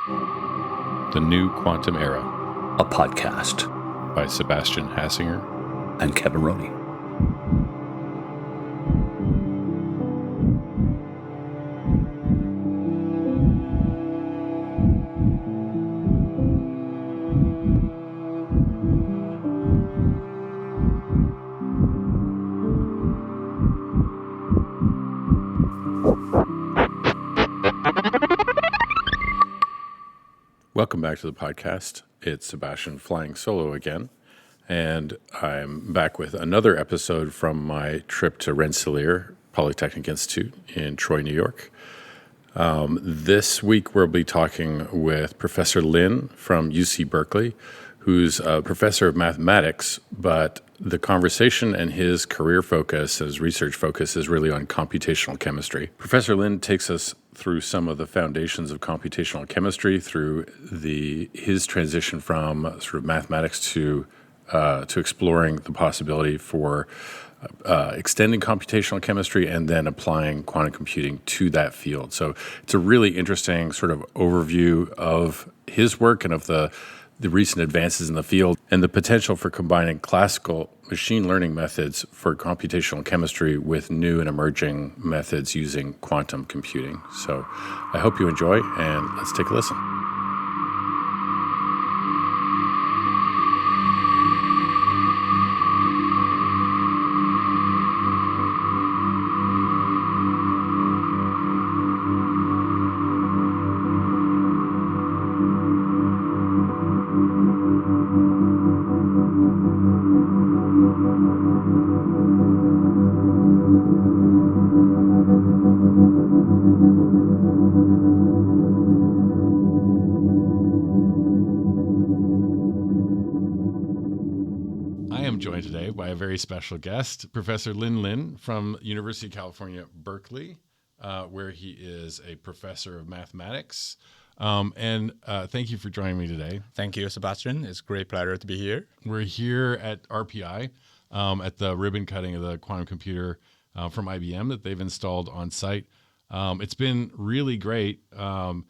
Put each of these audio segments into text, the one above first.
The New Quantum Era, a podcast by Sebastian Hassinger and Kevin Roney. Welcome back to the podcast. It's Sebastian flying solo again, and I'm back with another episode from my trip to Rensselaer Polytechnic Institute in Troy, New York. This week we'll be talking with Professor Lin from UC Berkeley, who's a professor of mathematics, but the conversation and his career focus, his research focus, is really on computational chemistry. Professor Lin takes us through some of the foundations of computational chemistry, through his transition from sort of mathematics to exploring the possibility for extending computational chemistry and then applying quantum computing to that field. So it's a really interesting sort of overview of his work and of the recent advances in the field and the potential for combining classical machine learning methods for computational chemistry with new and emerging methods using quantum computing. So I hope you enjoy, and let's take a listen. Joined today by a very special guest, Professor Lin Lin from University of California, Berkeley, where he is a professor of mathematics. And thank you for joining me today. Thank you, Sebastian. It's a great pleasure to be here. We're here at RPI at the ribbon cutting of the quantum computer from IBM that they've installed on site. It's been really great. All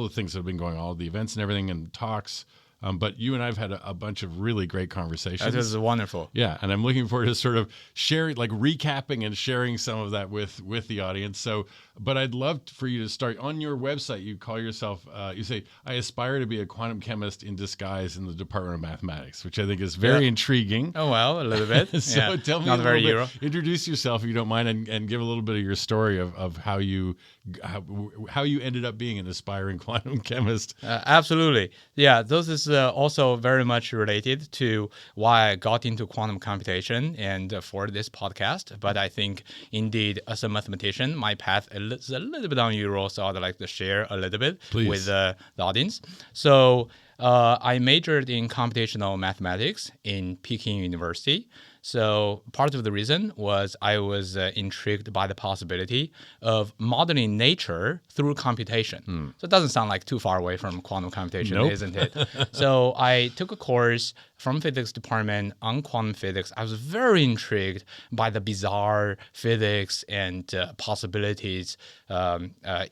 the things that have been going on, all the events and everything and talks. But you and I have had a bunch of really great conversations. That is wonderful. Yeah, and I'm looking forward to sort of sharing, like recapping and sharing some of that with the audience. So, but I'd love for you to start on your website. You call yourself, you say, I aspire to be a quantum chemist in disguise in the Department of Mathematics, which I think is very intriguing. Oh, well, a little bit. So tell me Not a very little bit. Euro. Introduce yourself, if you don't mind, and give a little bit of your story of how you ended up being an aspiring quantum chemist. Absolutely. Yeah, this is also very much related to why I got into quantum computation and for this podcast. But I think, indeed, as a mathematician, my path is a little bit unusual, so I'd like to share a little bit with the audience. So I majored in computational mathematics in Peking University. So part of the reason was I was intrigued by the possibility of modeling nature through computation. So it doesn't sound like too far away from quantum computation, isn't it? So I took a course from physics department on quantum physics. I was very intrigued by the bizarre physics and possibilities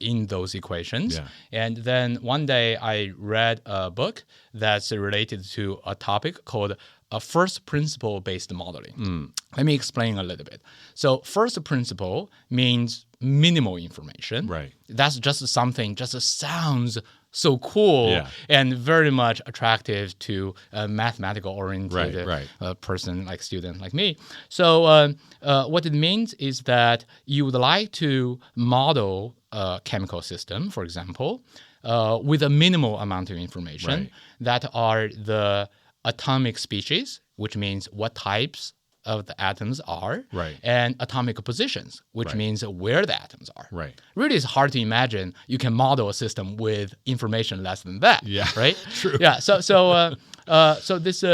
in those equations. Yeah. And then one day I read a book that's related to a topic called a first principle based modeling. Let me explain a little bit. So first principle means minimal information. Right. That's just something just sounds so cool and very much attractive to a mathematical oriented person, like student like me. So what it means is that you would like to model a chemical system, for example, with a minimal amount of information that are the atomic species, which means what types of the atoms are, and atomic positions, which means where the atoms are. Really, it's hard to imagine you can model a system with information less than that. Yeah, right. True. Yeah. So this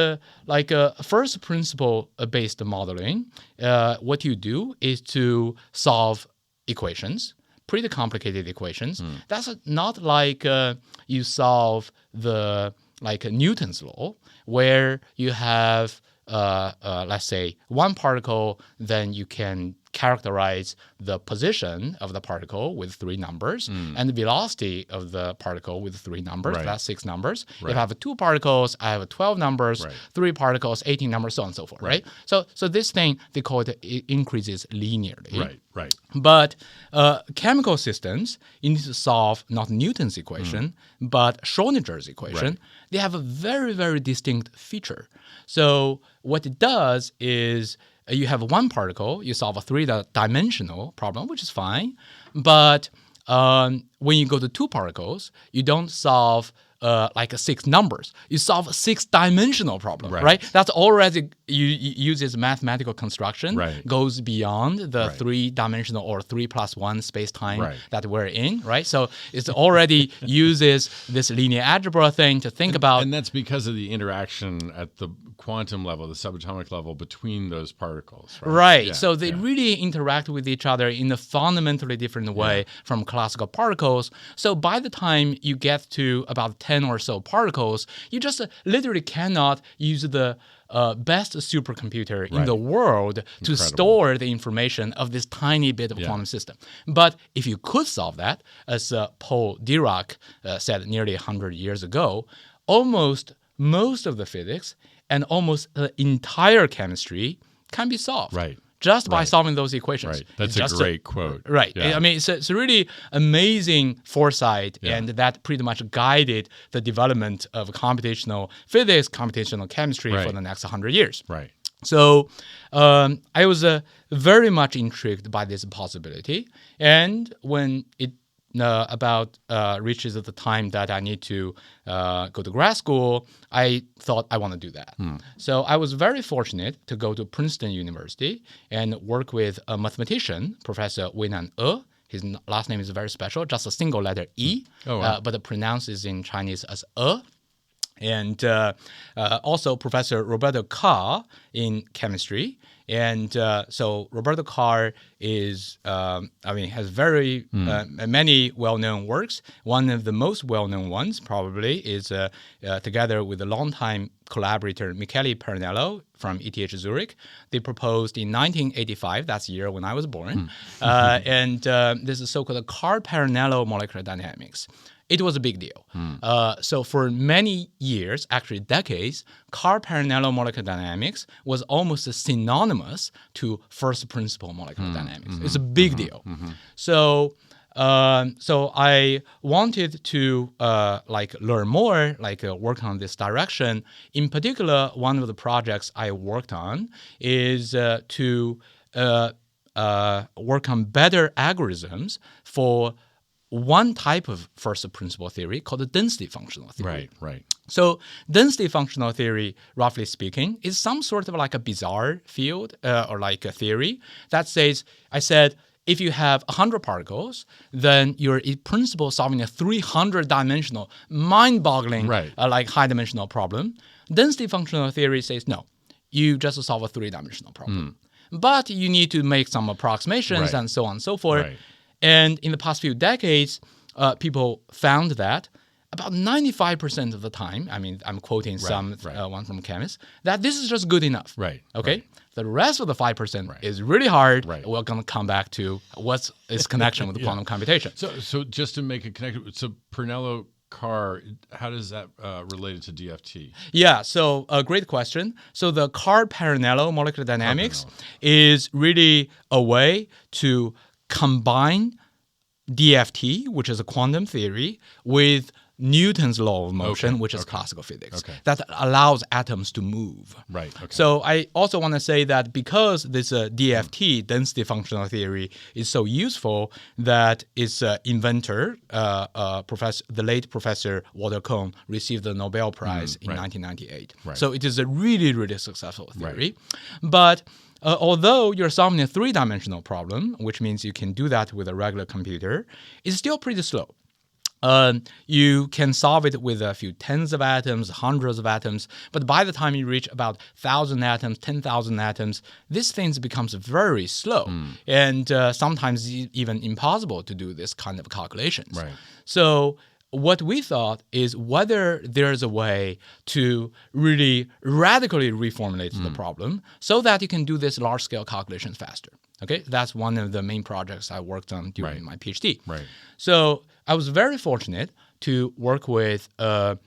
like first principle based modeling. What you do is to solve equations, pretty complicated equations. That's not like you solve the like Newton's law, where you have let's say one particle, then you can characterize the position of the particle with 3 numbers and the velocity of the particle with 3 numbers. Right. That's 6 numbers. Right. If I have 2 particles, I have 12 numbers, Right. 3 particles, 18 numbers, so on and so forth, right? So this thing, they call it increases linearly. Right. But chemical systems, you need to solve not Newton's equation, but Schrodinger's equation. Right. They have a very, very distinct feature. So what it does is you have one particle, you solve a 3-dimensional problem, which is fine. But when you go to 2 particles, you don't solve like 6 numbers. You solve a 6-dimensional problem, right? That's already uses mathematical construction, goes beyond the 3-dimensional or 3 + 1 space-time that we're in, right? So it already uses this linear algebra thing to think about. And that's because of the interaction at the quantum level, the subatomic level between those particles, right? Right. Yeah, So they really interact with each other in a fundamentally different way from classical particles. So by the time you get to about 10 or so particles, you just literally cannot use the best supercomputer in the world to store the information of this tiny bit of quantum system. But if you could solve that, as Paul Dirac said nearly 100 years ago, almost most of the physics and almost the entire chemistry can be solved. Just by solving those equations. Right. That's just a great quote. Right. Yeah. I mean, it's a really amazing foresight, and that pretty much guided the development of computational physics, computational chemistry for the next 100 years. Right. So I was very much intrigued by this possibility. And when it reaches the time that I need to go to grad school, I thought I want to do that. So I was very fortunate to go to Princeton University and work with a mathematician, Professor Lin Lin. His last name is very special, just a single letter E, but it pronounces in Chinese as And also Professor Roberto Carr in chemistry. And so Roberto Carr is, has very many well-known works. One of the most well-known ones probably is together with a longtime collaborator, Michele Pernello from ETH Zurich. They proposed in 1985, that's the year when I was born, and this is so-called Carr-Pernello molecular dynamics. It was a big deal. So for many years, actually decades, Carr-Pernello molecular dynamics was almost synonymous to first principle molecular dynamics. It's a big deal. So I wanted to learn more, work on this direction. In particular, one of the projects I worked on is to work on better algorithms for one type of first principle theory called the density functional theory. Right. So density functional theory, roughly speaking, is some sort of like a bizarre field or like a theory that says, if you have 100 particles, then you're in principle solving a 300-dimensional, mind-boggling, high-dimensional problem. Density functional theory says, no, you just solve a 3-dimensional problem. But you need to make some approximations and so on and so forth. And in the past few decades, people found that about 95% of the time, I'm quoting one from Chemist, that this is just good enough. Okay? The rest of the 5% is really hard. We're going to come back to what's its connection with quantum computation. So just to make a connection, so Pernello Carr, how does that relate to DFT? Yeah, so a great question. So the Carr-Pernello molecular dynamics is really a way to combine DFT, which is a quantum theory, with Newton's law of motion, which is classical physics, that allows atoms to move. So I also want to say that because this DFT, density functional theory, is so useful, that its inventor, the late Professor Walter Kohn, received the Nobel Prize in 1998. So it is a really, really successful theory. But although you're solving a 3-dimensional problem, which means you can do that with a regular computer, it's still pretty slow. You can solve it with a few tens of atoms, hundreds of atoms, but by the time you reach about 1,000 atoms, 10,000 atoms, this thing becomes very slow and sometimes even impossible to do this kind of calculations. So what we thought is whether there's a way to really radically reformulate the problem so that you can do this large-scale calculations faster. Okay, that's one of the main projects I worked on during my PhD. Right. So I was very fortunate to work with a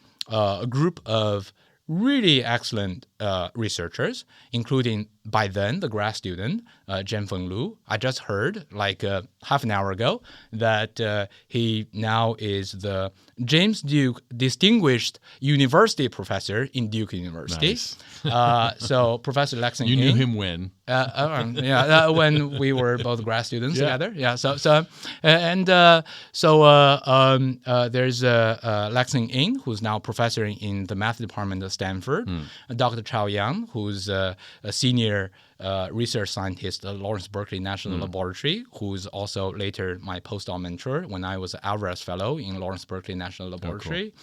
group of really excellent researchers, including by then the grad student, Jianfeng Lu. I just heard like half an hour ago that he now is the James Duke Distinguished University Professor in Duke University. Nice. So Professor Lin Lin. You knew him when? When we were both grad students together. Yeah. There's Lin Lin, who's now professor in the math department at Stanford. Dr. Chao Yang, who's a senior research scientist at Lawrence Berkeley National Laboratory, who's also later my postdoc mentor when I was an Alvarez Fellow in Lawrence Berkeley National Laboratory,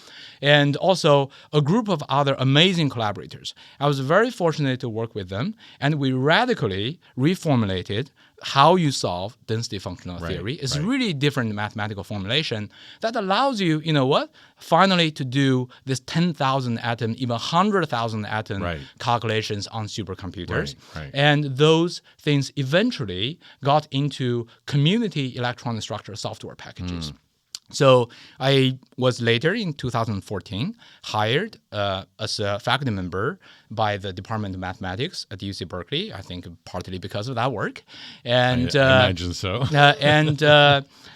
and also a group of other amazing collaborators. I was very fortunate to work with them, and we radically reformulated how you solve density functional theory. It's really different mathematical formulation that allows you, finally to do this 10,000 atom, even 100,000 atom calculations on supercomputers. And those things eventually got into community electronic structure software packages. So I was later in 2014 hired as a faculty member by the Department of Mathematics at UC Berkeley, I think partly because of that work. And I imagine so.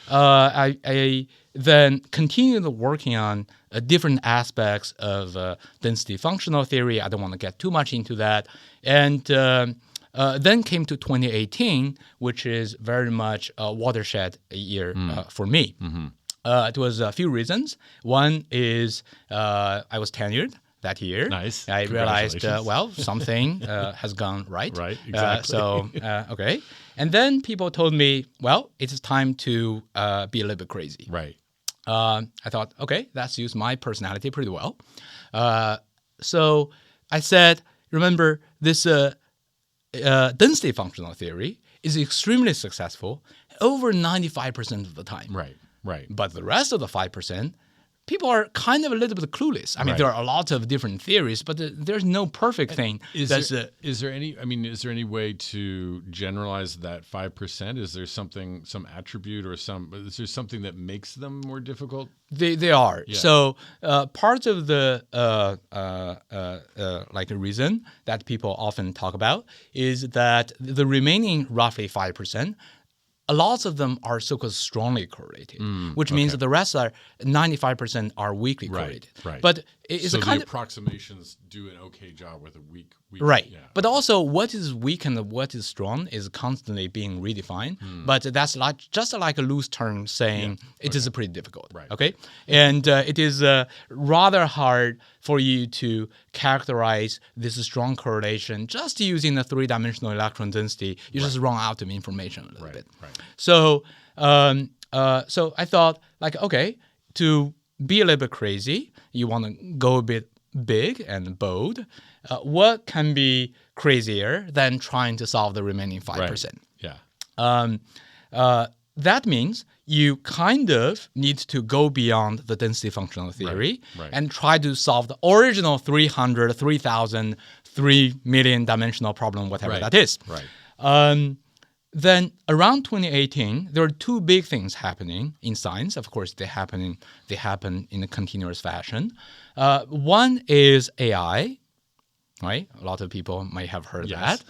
I then continued working on different aspects of density functional theory. I don't want to get too much into that. And then came to 2018, which is very much a watershed year for me. It was a few reasons. One is I was tenured that year. Nice. I realized, something has gone right. Right, exactly. Okay. And then people told me, it's time to be a little bit crazy. Right. I thought, okay, that suits my personality pretty well. So I said, remember, this density functional theory is extremely successful over 95% of the time. Right. But the rest of the 5%, people are kind of a little bit clueless. I mean, there are a lot of different theories, but there's no perfect thing. Is there any way to generalize that 5%? Is there some attribute or is there something that makes them more difficult? They are. Yeah. So part of the reason that people often talk about is that the remaining roughly 5%, a lot of them are so-called strongly correlated, which means that the rest are 95% are weakly correlated. Right. But it's so a kind the approximations do an okay job with a weak. Right. Yeah. But also what is weak and what is strong is constantly being redefined. But that's just like a loose term saying it is pretty difficult. Right. Okay. And it is rather hard for you to characterize this strong correlation just using the three-dimensional electron density. You just run out of information a little bit. Right. So I thought, okay, to be a little bit crazy, you want to go a bit big and bold. What can be crazier than trying to solve the remaining 5%? Yeah. That means you kind of need to go beyond the density functional theory and try to solve the original 300, 3,000, 3 million dimensional problem, whatever that is. Right. Then around 2018, there are two big things happening in science. Of course, they happen in a continuous fashion. One is AI, right? A lot of people might have heard that.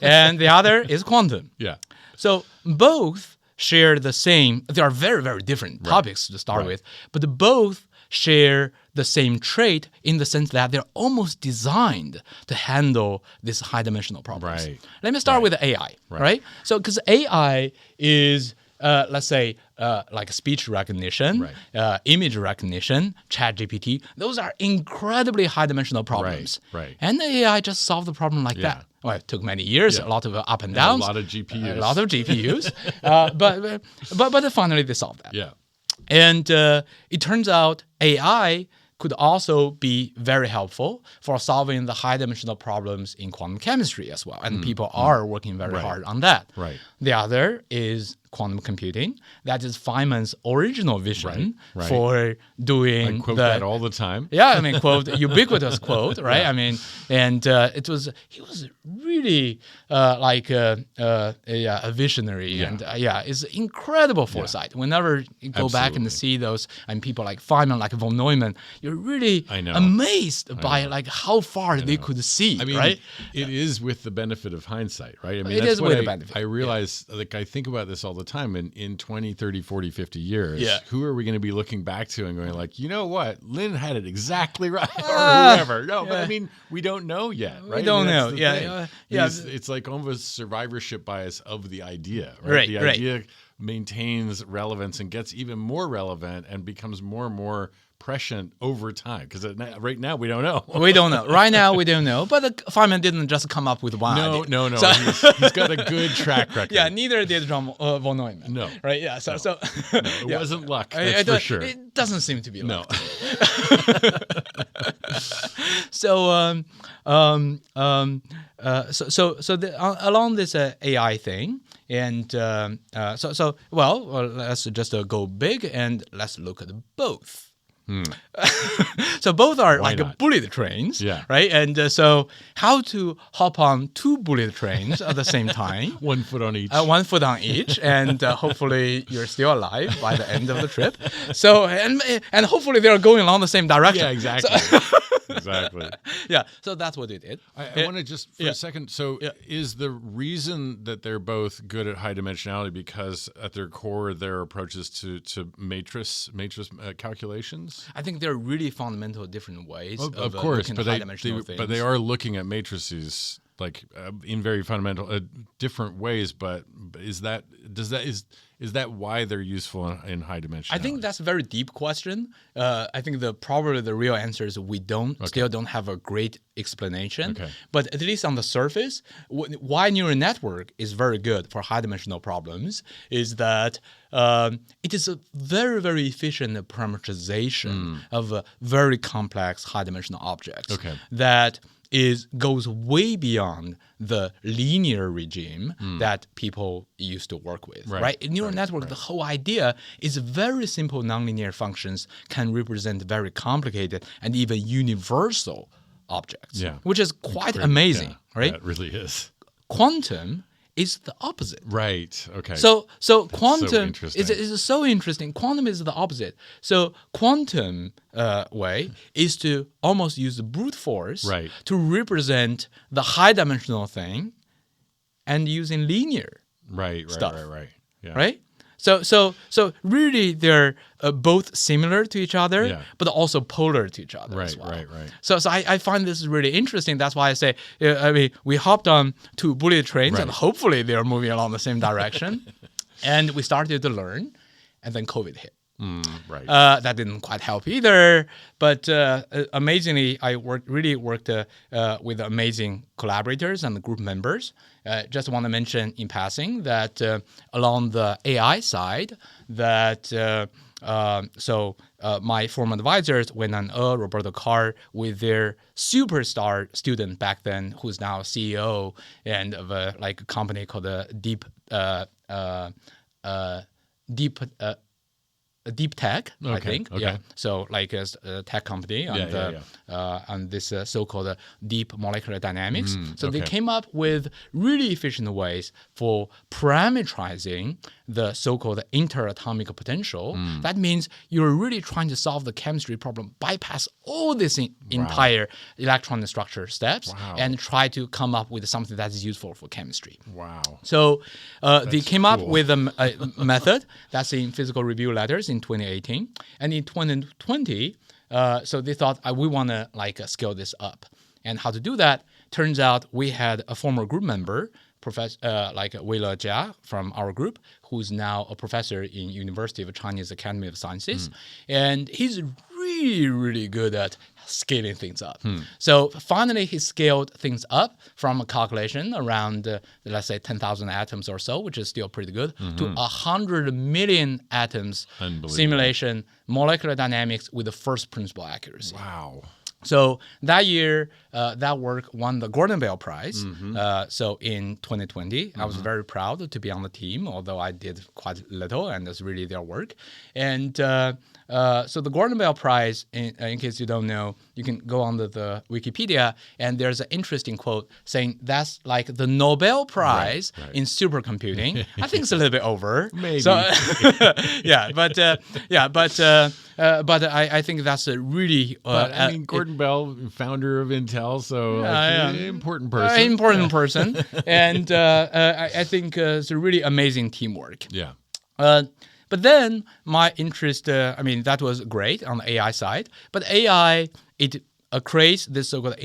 And the other is quantum. Yeah. So both share the same. They are very, very different topics to start with, but both share the same trait in the sense that they're almost designed to handle these high-dimensional problems. Right. Let me start with AI, right? So because AI is, let's say, like speech recognition, image recognition, ChatGPT, those are incredibly high-dimensional problems. Right. And the AI just solved the problem like that. Well, it took many years, a lot of up and downs. A lot of GPUs. But finally they solved that. Yeah. And it turns out AI could also be very helpful for solving the high-dimensional problems in quantum chemistry as well. And people are working very hard on that. Right. The other is quantum computing. That is Feynman's original vision Right. for doing I quote that all the time. Yeah, I mean, quote, ubiquitous quote, right? Yeah. I mean, and he was really like a visionary, and it's incredible foresight. Yeah. Whenever you go back and see those, and people like Feynman, like von Neumann, you're really amazed by like how far they could see, I mean, right? It is with the benefit of hindsight, right? I mean, it is with the benefit. I realize, like, I think about this all the time. In 20, 30, 40, 50 years, who are we going to be looking back to and going like, you know what? Lin had it exactly right, or whoever. No, but I mean, we don't know yet, right? We don't know. It's like almost survivorship bias of the idea, right? The idea maintains relevance and gets even more relevant and becomes more and more prescient over time, because right now we don't know. We don't know. Right now we don't know. But Feynman didn't just come up with one idea. No. So, he's got a good track record. Yeah, neither did von Neumann. No. Right? Yeah. So it wasn't luck. That's for sure. It doesn't seem to be luck. No. Along this AI thing, and let's just go big and let's look at both. So both are bullet trains, right? And so how to hop on two bullet trains at the same time. 1 foot on each. 1 foot on each, and hopefully you're still alive by the end of the trip. So and hopefully they're going along the same direction. Yeah, exactly. So, exactly. Yeah, so that's what they did. I want to just for a second. So, is the reason that they're both good at high dimensionality because at their core their approaches to matrix calculations? I think there are really fundamental different ways of course, looking at high-dimensional things. But they are looking at matrices like in very fundamental different ways. But is that why they're useful in high dimensionality? I think that's a very deep question. I think probably the real answer is we still don't have a great explanation. Okay. But at least on the surface, why neural network is very good for high-dimensional problems is that it is a very, very efficient parameterization of very complex high-dimensional objects that goes way beyond the linear regime that people used to work with, right? In neural network, the whole idea is very simple nonlinear functions can represent very complicated and even universal objects, which is quite amazing, right? That really is. Quantum is the opposite. Right. Okay. So quantum is so interesting. Quantum is the opposite. So quantum way is to almost use the brute force to represent the high-dimensional thing and using linear stuff. Right. Yeah. Right? So really they're both similar to each other, but also polar to each other as well. Right. So I find this really interesting. That's why I say, we hopped on two bullet trains and hopefully they're moving along the same direction. And we started to learn, and then COVID hit. That didn't quite help either. But amazingly, I really worked with amazing collaborators and group members. Just want to mention in passing that along the AI side, that my former advisors went on Roberto Carr with their superstar student back then, who's now CEO and of a company called Deep Tech, I think. Yeah. So like a tech company on this so-called deep molecular dynamics. So they came up with really efficient ways for parameterizing the so-called interatomic potential. That means you're really trying to solve the chemistry problem, bypass all this entire electron structure steps, and try to come up with something that is useful for chemistry. Wow. So they came up with a method that's in Physical Review Letters in 2018. And in 2020, so they thought, we want to scale this up. And how to do that? Turns out we had a former group member, Professor Weile Jia from our group, who's now a professor in University of Chinese Academy of Sciences. And he's really, really good at scaling things up. So finally, he scaled things up from a calculation around, let's say, 10,000 atoms or so, which is still pretty good, to 100 million atoms simulation, molecular dynamics with the first principle accuracy. Wow. So that year, that work won the Gordon Bell Prize. So in 2020, I was very proud to be on the team, although I did quite little, and that's really their work. And so the Gordon Bell Prize, in case you don't know, you can go on the Wikipedia, and there's an interesting quote saying that's like the Nobel Prize in supercomputing. I think it's a little bit over. Maybe. So, but I think that's a really. I mean, Gordon Bell, founder of Intel, so important person. Important person, and I think it's a really amazing teamwork. Yeah. But then my interest, that was great on the AI side. But AI, it creates this so-called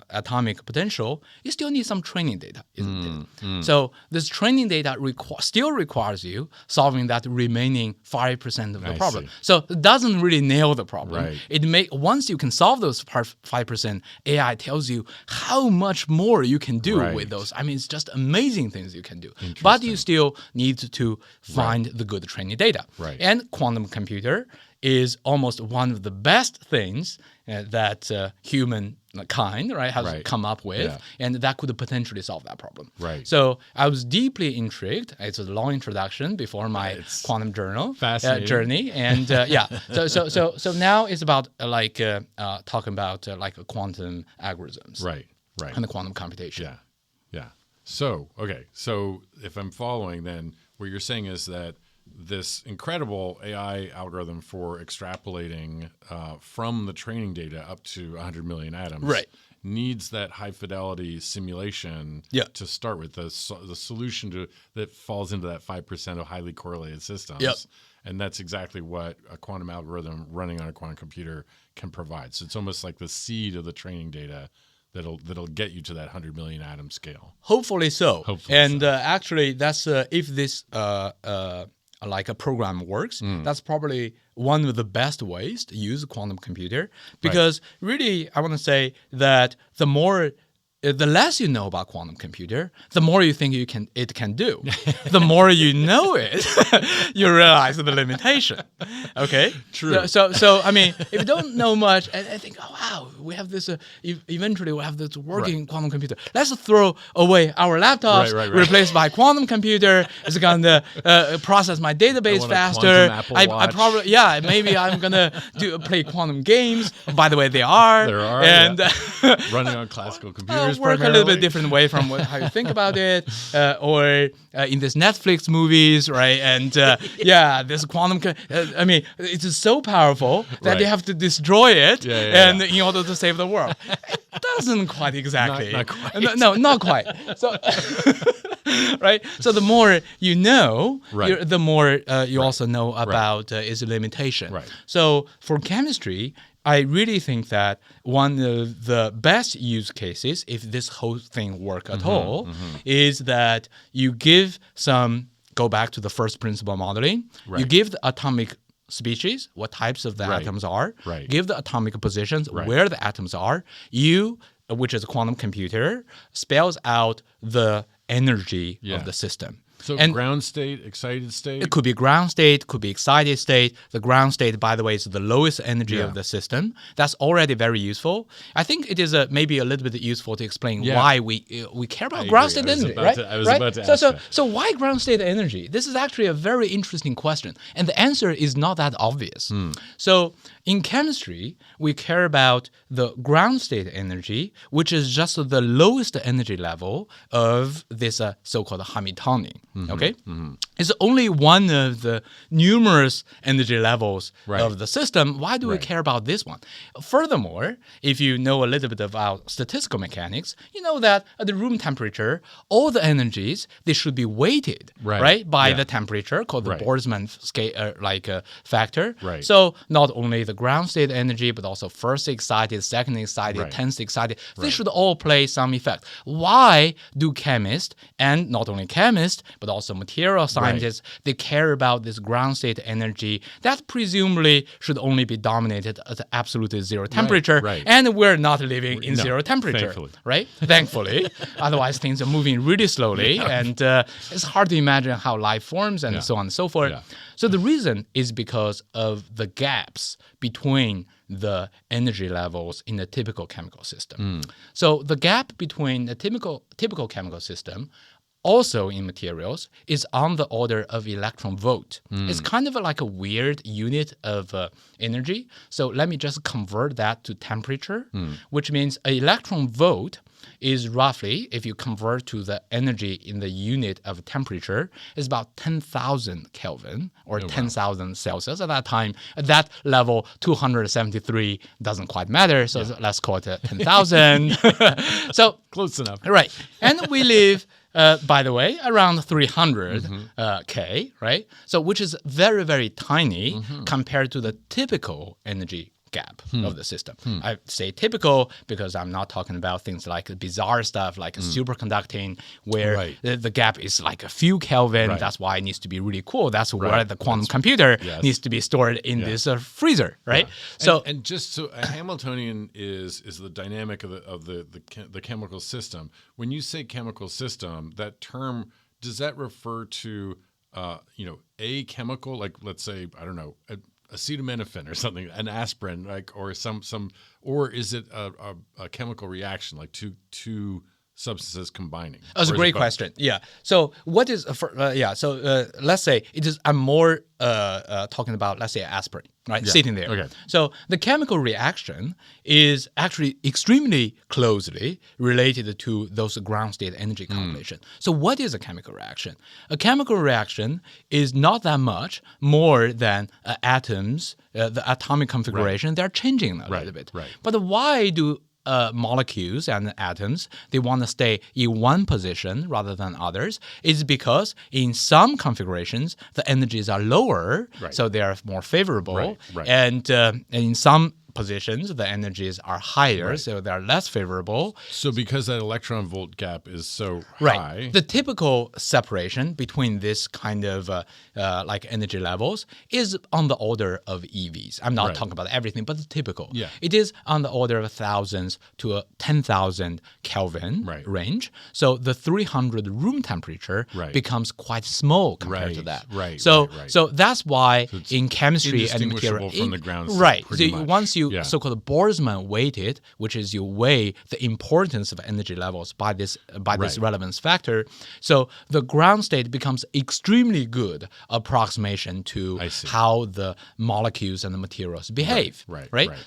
atomic potential. You still need some training data, isn't it? So this training data still requires you solving that remaining 5% of the problem. See. So it doesn't really nail the problem. Right. Once you can solve those 5%, AI tells you how much more you can do with those. I mean, it's just amazing things you can do. But you still need to find the good training data. Right. And quantum computer is almost one of the best things that humankind has come up with, and that could potentially solve that problem. Right. So I was deeply intrigued. It's a long introduction before my quantum journey, and So now it's about talking about quantum algorithms, Right. and the quantum computation. Yeah. So if I'm following, then what you're saying is that this incredible AI algorithm for extrapolating from the training data up to 100 million atoms needs that high fidelity simulation to start with, the solution that falls into that 5% of highly correlated systems. And that's exactly what a quantum algorithm running on a quantum computer can provide. So it's almost like the seed of the training data that'll get you to that 100 million atom scale. Hopefully so. Actually, that's if this like a program works, that's probably one of the best ways to use a quantum computer, because really I want to say that the less you know about quantum computer, the more you think it can do. The more you know it, you realize the limitation. Okay, true. So I mean, if you don't know much, and think, oh wow, we have this. Eventually, we have this working quantum computer. Let's throw away our laptops, replaced by quantum computer. It's gonna process my database faster. I probably maybe I'm gonna play quantum games. By the way, there are and running on classical computers. Work a little bit different way from how you think about it, or in this Netflix movies, right? And this quantum. It's so powerful that they have to destroy it, and in order to save the world. It doesn't quite exactly. Not quite. No, not quite. So, right. So the more you know, the more you also know about its limitation. Right. So for chemistry, I really think that one of the best use cases, if this whole thing work at all, is that you go back to the first principle modeling, you give the atomic species, what types of the atoms are, give the atomic positions, where the atoms are, which is a quantum computer, spells out the energy of the system. So ground state, excited state? It could be ground state, could be excited state. The ground state, by the way, is the lowest energy of the system. That's already very useful. I think it is maybe a little bit useful to explain why we care about ground state energy, right? I was about to ask that. So why ground state energy? This is actually a very interesting question, and the answer is not that obvious. So in chemistry, we care about the ground state energy, which is just the lowest energy level of this so-called Hamiltonian. Okay, it's only one of the numerous energy levels of the system. Why do we care about this one? Furthermore, if you know a little bit about statistical mechanics, you know that at the room temperature, all the energies they should be weighted by the temperature, called the Boltzmann scale factor. So not only the ground state energy, but also first excited, second excited, tenth excited, they should all play some effect. Why do chemists, and not only chemists, but also material scientists, they care about this ground state energy that presumably should only be dominated at absolute zero temperature. right. And we're not living in zero temperature, thankfully. right? Thankfully. Otherwise, things are moving really slowly, and it's hard to imagine how life forms and so on and so forth. Yeah. So the reason is because of the gaps between the energy levels in a typical chemical system. So the gap between the typical chemical system also in materials is on the order of electron volt. It's kind of like a weird unit of energy. So let me just convert that to temperature, which means an electron volt is roughly, if you convert to the energy in the unit of temperature, is about 10,000 Kelvin or 10,000 Celsius. At that time, at that level, 273 doesn't quite matter. So let's call it 10,000. So Close enough. right. And we live, by the way, around 300 K, right? So which is very, very tiny compared to the typical energy gap of the system. I say typical because I'm not talking about things like bizarre stuff like superconducting where the gap is like a few Kelvin. That's why it needs to be really cool. That's where the quantum computer needs to be stored in this freezer, right? Yeah. So and just so a Hamiltonian is the dynamic of the chemical system. When you say chemical system, that term, does that refer to a chemical, like let's say, I don't know, acetaminophen or something, an aspirin, like, or or is it a chemical reaction, like two substances combining? That's a great question. Yeah. So what is let's say it is. I'm more talking about, let's say, aspirin, right? Yeah. Sitting there. Okay. So the chemical reaction is actually extremely closely related to those ground state energy calculation. So what is a chemical reaction? A chemical reaction is not that much more than atoms, the atomic configuration. They're changing a little bit. Right. But why do molecules and atoms, they want to stay in one position rather than others, is because in some configurations, the energies are lower, so they are more favorable. And in some positions, the energies are higher, so they're less favorable. So because that electron volt gap is so high. The typical separation between this kind of like energy levels is on the order of EVs. I'm not talking about everything, but the typical. Yeah. It is on the order of thousands to 10,000 Kelvin range. So the 300 room temperature becomes quite small compared to that. So that's why in chemistry and material, from the ground state, pretty much. Once you so-called Boltzmann weighted, which is you weigh the importance of energy levels by this relevance factor. So the ground state becomes extremely good approximation to how the molecules and the materials behave.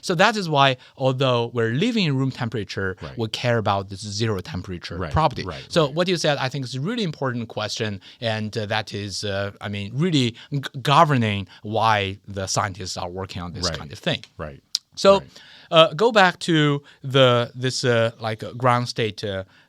So that is why, although we're living in room temperature, we care about this zero temperature property. So what you said, I think, is a really important question, and that is, really governing why the scientists are working on this kind of thing. So go back to this ground state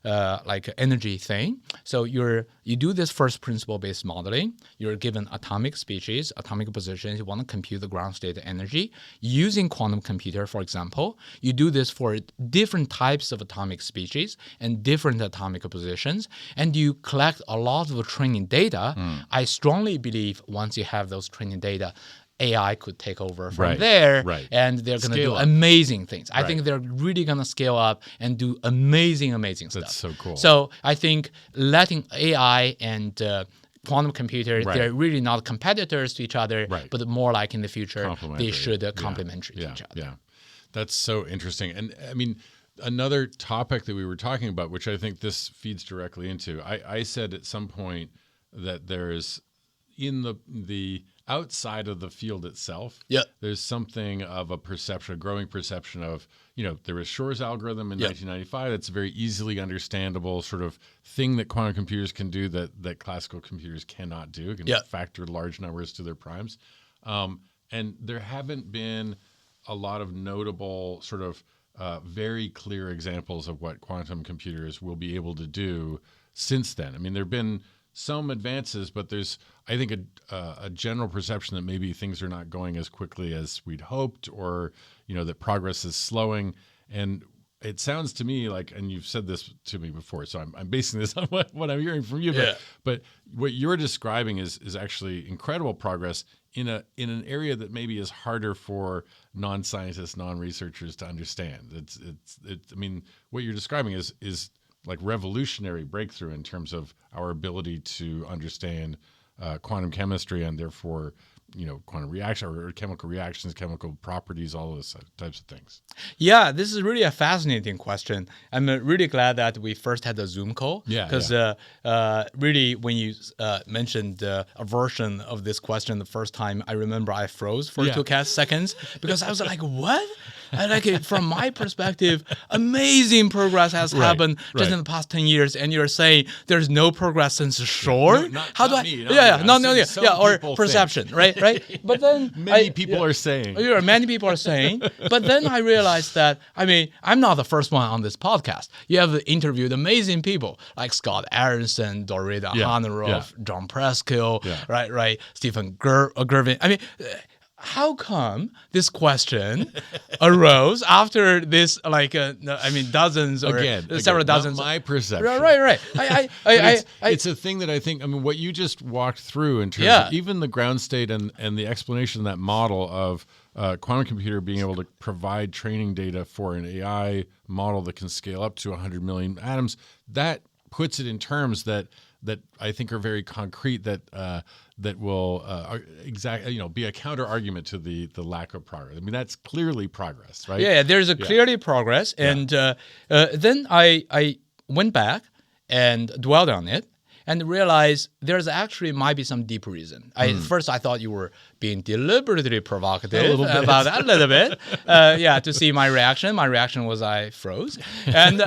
like energy thing. So you do this first principle based modeling. You're given atomic species, atomic positions. You want to compute the ground state energy using quantum computer, for example. You do this for different types of atomic species and different atomic positions, and you collect a lot of training data. I strongly believe once you have those training data, AI could take over from there, and they're going to do amazing things. I think they're really going to scale up and do amazing stuff. That's so cool. So I think letting AI and quantum computer, they're really not competitors to each other, but more like in the future, they should complementary to each other. Yeah, that's so interesting. And I mean, another topic that we were talking about, which I think this feeds directly into, I said at some point that there's in the outside of the field itself, there's something of a perception, a growing perception of, there was Shor's algorithm in 1995. That's a very easily understandable sort of thing that quantum computers can do that classical computers cannot do. It can factor large numbers to their primes. And there haven't been a lot of notable sort of very clear examples of what quantum computers will be able to do since then. I mean, there have been some advances, but there's, I think, a general perception that maybe things are not going as quickly as we'd hoped, or that progress is slowing. And it sounds to me like, and you've said this to me before, so I'm basing this on what I'm hearing from you. But what you're describing is actually incredible progress in an area that maybe is harder for non-scientists, non-researchers to understand. It's I mean, what you're describing is like revolutionary breakthrough in terms of our ability to understand quantum chemistry and therefore quantum reaction or chemical reactions, chemical properties, all those types of things. Yeah, this is really a fascinating question. I'm really glad that we first had the Zoom call. Because really, when you mentioned a version of this question the first time, I remember I froze for 2 seconds because I was like, what? And like from my perspective, amazing progress has happened just in the past 10 years, and you're saying there's no progress since Shor? How do I? Or perception, right? But then many people are saying. Many people are saying. But then I realized that I'm not the first one on this podcast. You have interviewed amazing people like Scott Aronson, Dorita Haneroff, John Preskill, right? Stephen Gervin. How come this question arose after this, dozens or several dozens? Not my perception. Right. It's a thing that I think. What you just walked through in terms of even the ground state and the explanation of that model of quantum computer being able to provide training data for an AI model that can scale up to 100 million atoms. That puts it in terms that I think are very concrete that will be a counter argument to the lack of progress. That's clearly progress, right? Yeah, there's a clearly progress, and then I went back and dwelled on it and realized there's actually might be some deep reason. First, I thought you were being deliberately provocative about that a little bit. To see my reaction. My reaction was I froze. And,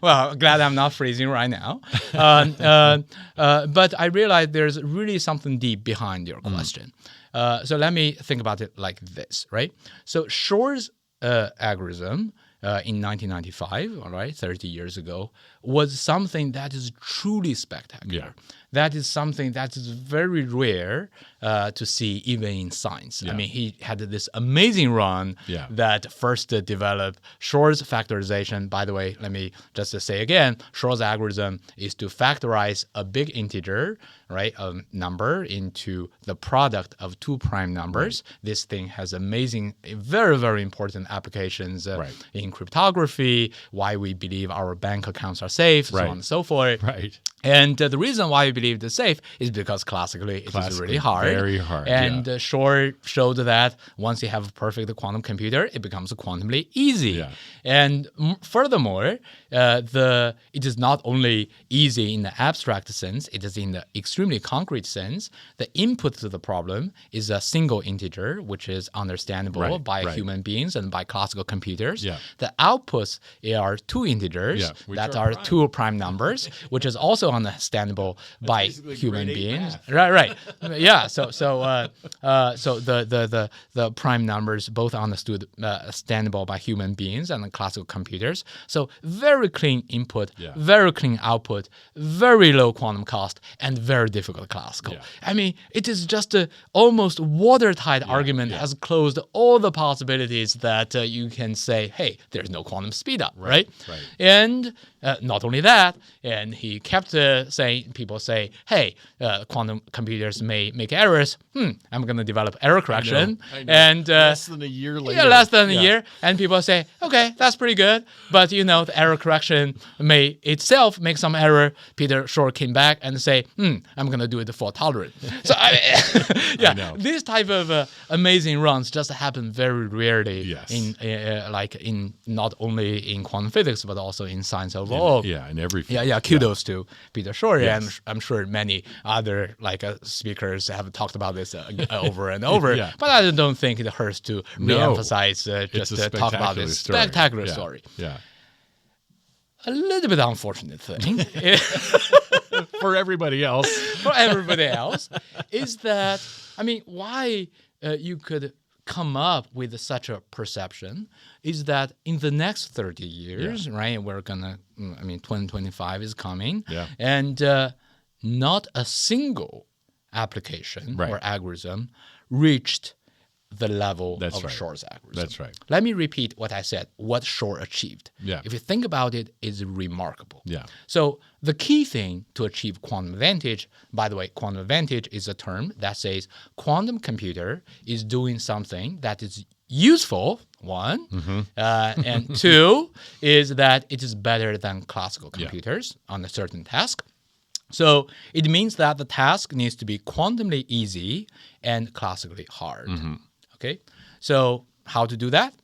well, glad I'm not freezing right now. But I realized there's really something deep behind your question. So let me think about it like this, right? So Shor's algorithm in 1995, all right, 30 years ago, was something that is truly spectacular. That is something that is very rare to see even in science. He had this amazing run that first developed Shor's factorization. By the way, let me just say again, Shor's algorithm is to factorize a big integer, right, a number into the product of two prime numbers. This thing has amazing, very, very important applications in cryptography, why we believe our bank accounts are safe, so on and so forth. And the reason why we believe it's safe is because classically it is really hard. Very hard. And Shor showed that once you have a perfect quantum computer, it becomes quantumly easy. And furthermore, it is not only easy in the abstract sense, it is in the extremely concrete sense. The input to the problem is a single integer, which is understandable by human beings and by classical computers. The outputs are two integers that are two prime numbers, which is also understandable by human beings. Right. So the prime numbers both understandable by human beings and classical computers. So very clean input, very clean output, very low quantum cost, and very difficult classical. It is just a almost watertight argument has closed all the possibilities that you can say, hey, there's no quantum speedup, right? And not only that, and he kept saying, people say, hey, quantum computers may make errors. I'm going to develop error correction. I know. And less than a year later. Less than a year. And people say, okay, that's pretty good. But, the error correction may itself make some error. Peter Shor came back and say, I'm going to do it fault tolerant. So, this type of amazing runs just happen very rarely in not only in quantum physics, but also in science overall. In every field. Kudos to Peter Shor. And I'm sure many other speakers have talked about this over and over. But I don't think it hurts to re-emphasize just talk about this spectacular story. A little bit unfortunate thing for everybody else. Is that, why you could come up with such a perception is that in the next 30 years, right, we're going to, 2025 is coming, and not a single application or algorithm reached the level That's of right. Shor's algorithm. That's right. Let me repeat what I said, what Shor achieved. Yeah. If you think about it, it's remarkable. Yeah. So the key thing to achieve quantum advantage, by the way, quantum advantage is a term that says quantum computer is doing something that is useful, one, and two is that it is better than classical computers on a certain task. So it means that the task needs to be quantumly easy and classically hard. Okay, so how to do that?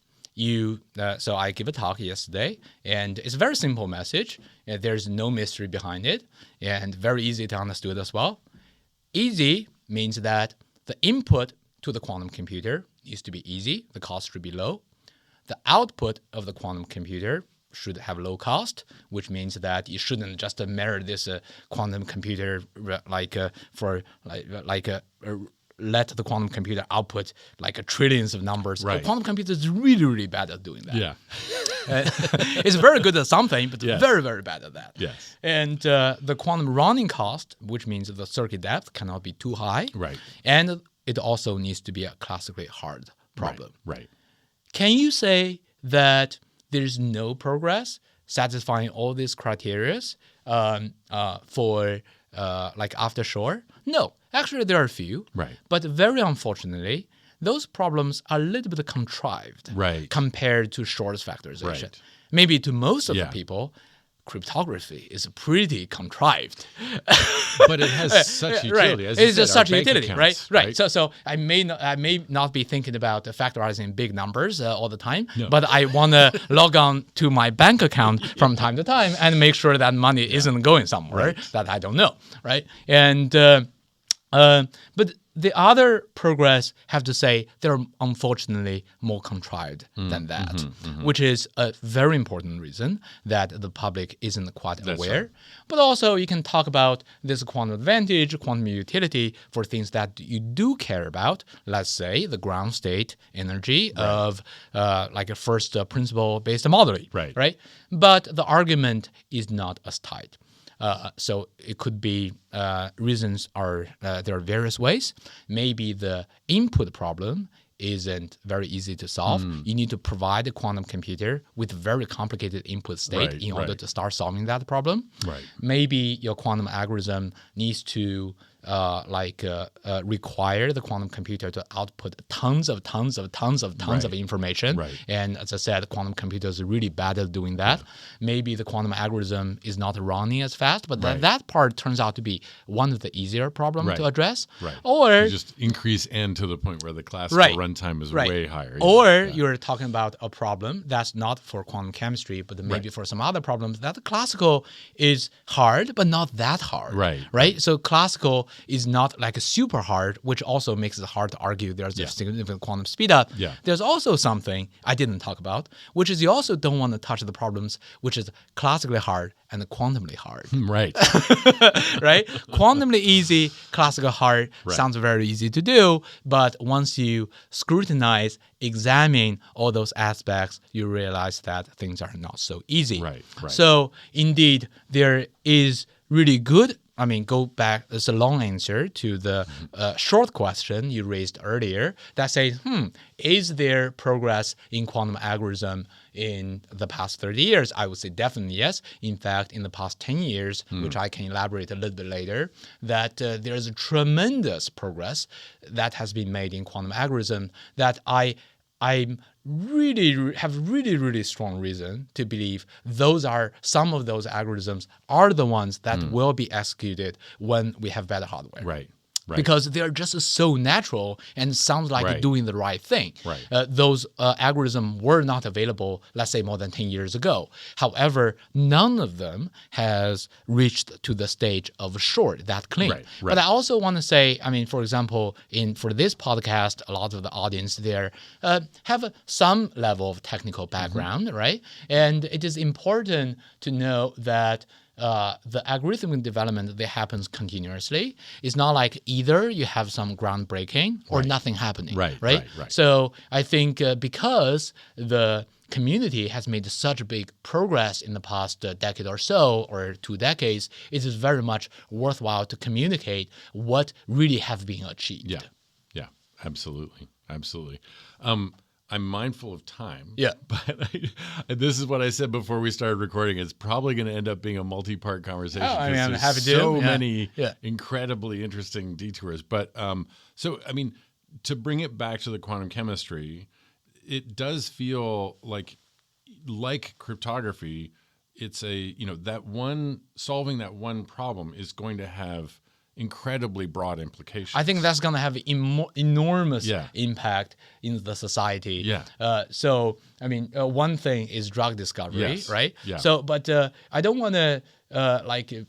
So I gave a talk yesterday, and it's a very simple message. There's no mystery behind it, and very easy to understand as well. Easy means that the input to the quantum computer needs to be easy. The cost should be low. The output of the quantum computer should have low cost, which means that you shouldn't just measure this quantum computer let the quantum computer output like trillions of numbers. Right. The quantum computer is really, really bad at doing that. Yeah. It's very good at something, but Yes. very, very bad at that. Yes. And the quantum running cost, which means the circuit depth cannot be too high. Right. And it also needs to be a classically hard problem. Right. Can you say that there's no progress satisfying all these criteria for after Shor? No, actually there are a few. Right. But very unfortunately, those problems are a little bit contrived Right. compared to Shor's factorization. Right. Maybe to most of Yeah. the people, cryptography is pretty contrived. But it has such utility. Right. As you It's said, just our such bank utility, accounts, right? So I may not be thinking about factorizing big numbers all the time, but I want to log on to my bank account from time to time and make sure that money isn't going somewhere that I don't know, right? And but the other progress, have to say, they're unfortunately more contrived than that, which is a very important reason that the public isn't quite aware. right. But also, you can talk about this quantum advantage, quantum utility for things that you do care about. Let's say the ground state energy of like a first principle-based modeling, right? But the argument is not as tight. So it could be reasons are there are various ways. Maybe the input problem isn't very easy to solve. You need to provide a quantum computer with very complicated input state in order to start solving that problem. Right. Maybe your quantum algorithm needs to require the quantum computer to output tons of information. Right. And as I said, quantum computers are really bad at doing that. Maybe the quantum algorithm is not running as fast, but that part turns out to be one of the easier problems to address. Right. Or you just increase n to the point where the classical runtime is way higher. Or you're talking about a problem that's not for quantum chemistry, but maybe for some other problems that the classical is hard, but not that hard. Right. So classical is not like a super hard, which also makes it hard to argue there's a significant quantum speedup. There's also something I didn't talk about, which is you also don't want to touch the problems which is classically hard and quantumly hard. Right. Right? Quantumly easy, classical hard sounds very easy to do, but once you scrutinize, examine all those aspects, you realize that things are not so easy. Right. So indeed, there is really good. I mean, go back, it's a long answer to the short question you raised earlier that says, is there progress in quantum algorithm in the past 30 years? I would say definitely yes. In fact, in the past 10 years, which I can elaborate a little bit later, that there's a tremendous progress that has been made in quantum algorithm that I really strong reason to believe some of those algorithms are the ones that will be executed when we have better hardware. Right. Because they're just so natural and sounds like doing the right thing. Those algorithms were not available, let's say, more than 10 years ago. However, none of them has reached to the stage of short, that clean. But I also want to say, I mean, for example, for this podcast, a lot of the audience there have some level of technical background, right? And it is important to know that the algorithmic development that happens continuously. It's not like either you have some groundbreaking or nothing happening. Right. So I think because the community has made such big progress in the past decade or so, or 2 decades, it is very much worthwhile to communicate what really have been achieved. Yeah, absolutely. absolutely. I'm mindful of time. Yeah. But this is what I said before we started recording. It's probably going to end up being a multi-part conversation. Oh, I mean, I'm there's happy to. so Yeah. many Yeah. incredibly interesting detours. But so, I mean, to bring it back to the quantum chemistry, it does feel like cryptography, it's solving that one problem is going to have incredibly broad implications. I think that's going to have enormous Yeah. impact in the society. Yeah. So, I mean, one thing is drug discovery, Yes. right? Yeah. So, but I don't want to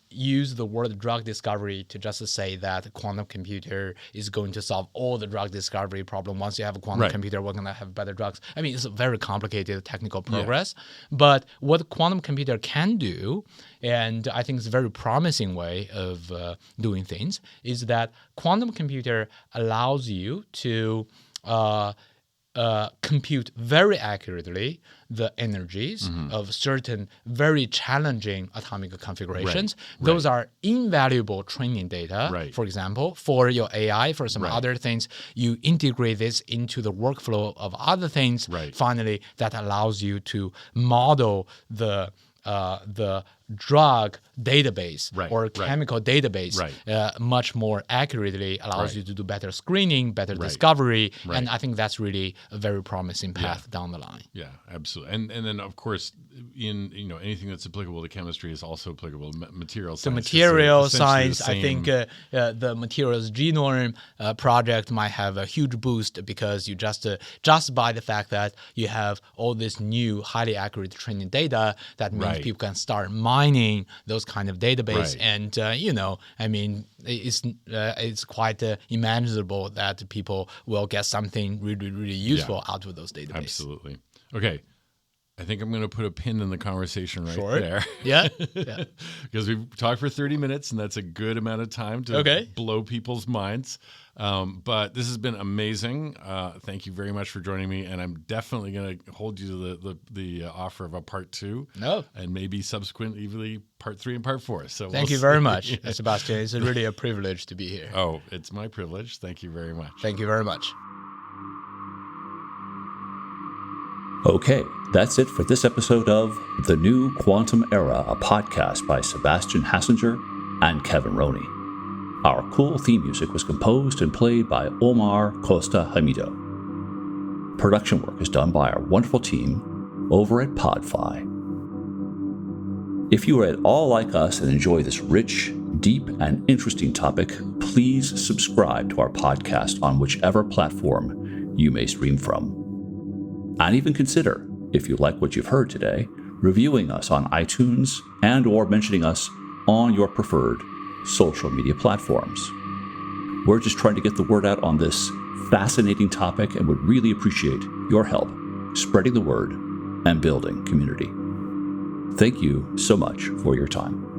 use the word drug discovery to just say that a quantum computer is going to solve all the drug discovery problem. Once you have a quantum Right. computer, we're going to have better drugs. I mean, it's a very complicated technical progress. But what a quantum computer can do, and I think it's a very promising way of doing things, is that quantum computer allows you to compute very accurately the energies of certain very challenging atomic configurations. Right. Those are invaluable training data. Right. For example, for your AI, for some Right. other things, you integrate this into the workflow of other things. Right. Finally, that allows you to model the drug database Right, or right. chemical database Right. much more accurately, allows Right. you to do better screening, better Right. discovery, Right. and I think that's really a very promising path down the line. Yeah, absolutely. And then of course, in anything that's applicable to chemistry is also applicable to material The science. material It's essentially science, the I think the materials genome project might have a huge boost because you just by the fact that you have all this new highly accurate training data, that means Right. people can start mining those kind of database, Right. and I mean, it's quite imaginable that people will get something really, really useful out of those databases. Absolutely. Okay. I think I'm going to put a pin in the conversation right Sure. there. Yeah. Yeah. Because we've talked for 30 minutes, and that's a good amount of time to blow people's minds. But this has been amazing. Thank you very much for joining me, and I'm definitely going to hold you to the offer of a part 2. No. And maybe subsequently part 3 and part 4. So Thank you very much, Sebastian. It's really a privilege to be here. Oh, it's my privilege. Thank you very much. Thank you very much. Okay, that's it for this episode of The New Quantum Era, a podcast by Sebastian Hassinger and Kevin Roney. Our cool theme music was composed and played by Omar Costa Hamido. Production work is done by our wonderful team over at Podfi. If you are at all like us and enjoy this rich, deep, and interesting topic, please subscribe to our podcast on whichever platform you may stream from. And even consider, if you like what you've heard today, reviewing us on iTunes and or mentioning us on your preferred social media platforms. We're just trying to get the word out on this fascinating topic and would really appreciate your help spreading the word and building community. Thank you so much for your time.